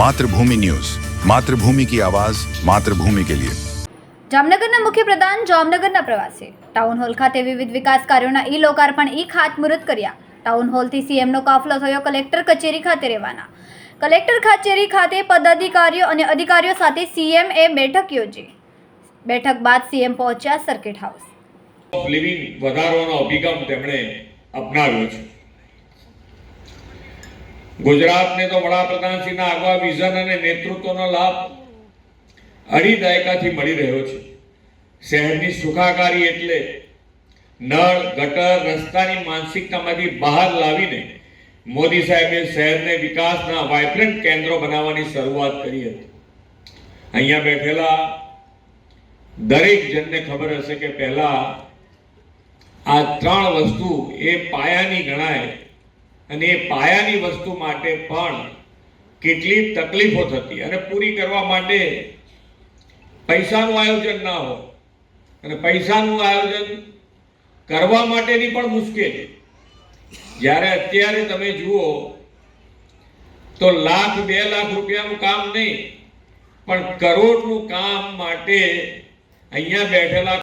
मातृभूमि न्यूज, मातृभूमि की आवाज, मातृभूमि के लिए। જામનગરના મુખ્ય પ્રધાન જામનગરના પ્રવાસે ટાઉન હોલ ખાતે વિવિધ વિકાસ કાર્યોના લોકાર્પણ ખાતમુહૂર્ત કર્યા। ટાઉન હોલથી સીએમનો કાફલો થયો કલેક્ટર કચેરી ખાતે રહેવાના। કલેક્ટર કચેરી ખાતે પદાધિકારીઓ અને અધિકારીઓ સાથે સીએમએ બેઠક યોજી। બેઠક બાદ સીએમ પહોંચ્યા સર્કિટ હાઉસ। લિવિંગ વધારવાનો અભિગમ તેમણે અપનાવ્યો છે। ગુજરાતને તો વડાપ્રધાનશ્રીના આગવા વિઝન અને નેતૃત્વનો લાભ અઢી દાયકાથી મળી રહ્યો છે। શહેરની સુખાકારી એટલે નળ, ગટર, રસ્તાની માનસિકતામાંથી બહાર લાવીને મોદી સાહેબે શહેરને વિકાસના વાઇબ્રન્ટ કેન્દ્રો બનાવવાની શરૂઆત કરી હતી। અહીંયા બેઠેલા દરેક જણને ખબર હશે કે પહેલા આ ત્રણ વસ્તુ એ પાયાની ગણાય અને એ પાયાની વસ્તુ માટે પણ કેટલી તકલીફો થતી અને પૂરી કરવા માટે પૈસાનું આયોજન ના હોય અને પૈસાનું આયોજન કરવા માટેની પણ મુશ્કેલી। જ્યારે અત્યારે તમે જુઓ તો લાખ 2 લાખ રૂપિયાનું કામ નહીં પણ કરોડનું કામ માટે અહીંયા બેઠેલા